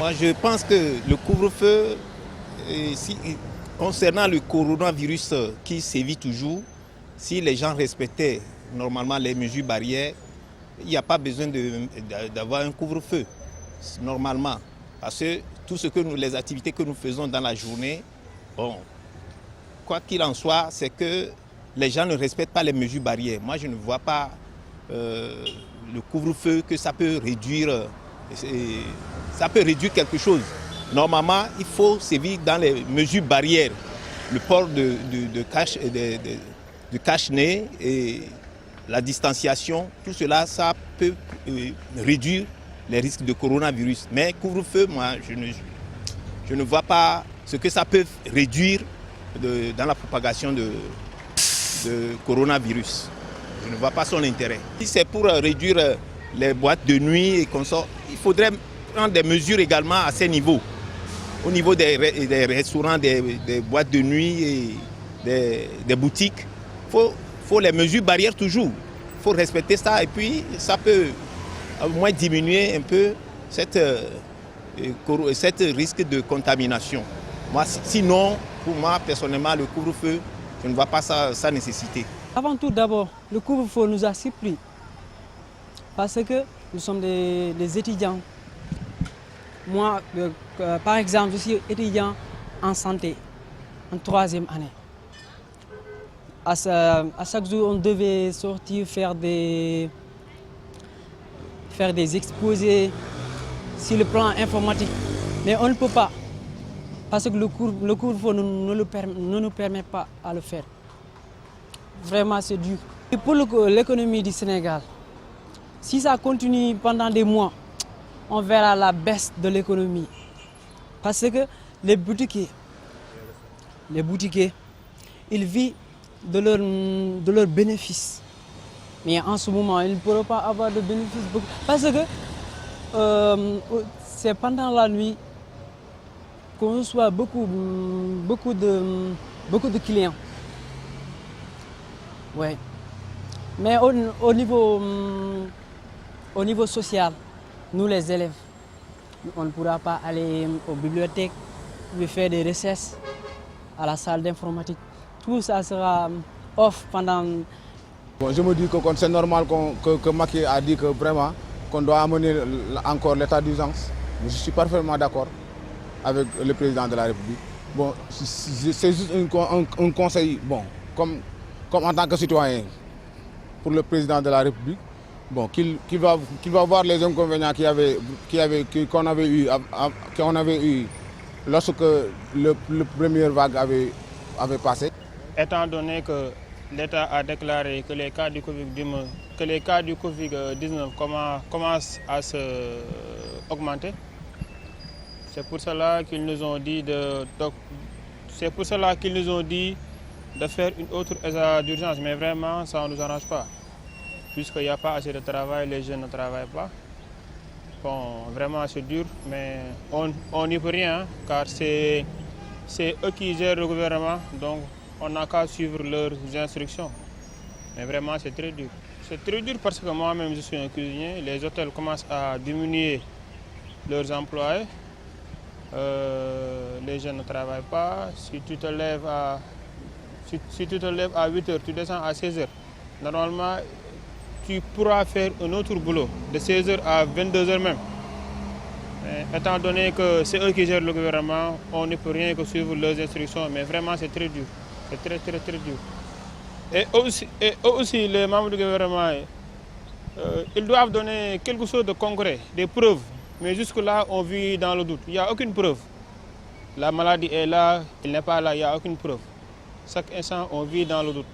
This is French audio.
Moi, je pense que le couvre-feu, concernant le coronavirus qui sévit toujours, si les gens respectaient normalement les mesures barrières, il n'y a pas besoin d'avoir un couvre-feu, normalement. Parce que tout ce que les activités que nous faisons dans la journée, bon, quoi qu'il en soit, c'est que les gens ne respectent pas les mesures barrières. Moi, je ne vois pas le couvre-feu que ça peut réduire. Ça peut réduire quelque chose. Normalement, il faut sévir dans les mesures barrières. Le port de cache-nez et la distanciation, tout cela, ça peut réduire les risques de coronavirus. Mais couvre-feu, moi, je ne vois pas ce que ça peut réduire dans la propagation de coronavirus. Je ne vois pas son intérêt. Si c'est pour réduire les boîtes de nuit et consorts, il faudrait prendre des mesures également à ces niveaux. Au niveau des restaurants, des boîtes de nuit et des boutiques, il faut les mesures barrières toujours. Il faut respecter ça et puis ça peut au moins diminuer un peu cette risque de contamination. Moi, sinon, pour moi, personnellement, le couvre-feu, je ne vois pas sa nécessité. Avant tout, d'abord, le couvre-feu nous a surpris parce que nous sommes des étudiants. Moi, par exemple, je suis étudiant en santé, en 3e année. À chaque jour, on devait sortir faire des exposés sur le plan informatique. Mais on ne peut pas, parce que le couvre-feu ne nous permet pas à le faire. Vraiment, c'est dur. Et pour l'économie du Sénégal, si ça continue pendant des mois, on verra la baisse de l'économie. Parce que les boutiquiers, ils vivent de leurs bénéfices. Mais en ce moment, ils ne pourront pas avoir de bénéfices. Parce que c'est pendant la nuit qu'on reçoit beaucoup de clients. Ouais. Mais au niveau social, nous les élèves, on ne pourra pas aller aux bibliothèques, faire des recherches à la salle d'informatique. Tout ça sera off pendant... Bon, je me dis que c'est normal que Macky a dit que vraiment qu'on doit amener encore l'état d'urgence. Je suis parfaitement d'accord avec le président de la République. Bon, c'est juste un conseil, bon, comme en tant que citoyen, pour le président de la République, bon, qu'il va voir les inconvénients qu'on avait eu lorsque le première vague avait passé. Étant donné que l'État a déclaré que les cas du Covid-19 commencent à augmenter, c'est pour cela qu'ils nous ont dit de faire une autre état d'urgence. Mais vraiment, ça ne nous arrange pas. Puisqu'il n'y a pas assez de travail, les jeunes ne travaillent pas. Bon, vraiment c'est dur, mais on n'y peut rien, hein, car c'est eux qui gèrent le gouvernement, donc on n'a qu'à suivre leurs instructions. Mais vraiment c'est très dur. C'est très dur parce que moi-même je suis un cuisinier, les hôtels commencent à diminuer leurs employés, les jeunes ne travaillent pas. Si tu te lèves à 8 h, tu descends à 16 h. Normalement, tu pourras faire un autre boulot de 16 h à 22 h même. Mais étant donné que c'est eux qui gèrent le gouvernement, on ne peut rien que suivre leurs instructions. Mais vraiment, c'est très dur. C'est très, très, très dur. Et aussi les membres du gouvernement, ils doivent donner quelque chose de concret, des preuves. Mais jusque-là, on vit dans le doute. Il n'y a aucune preuve. La maladie est là, il n'est pas là, il n'y a aucune preuve. Chaque instant, on vit dans le doute.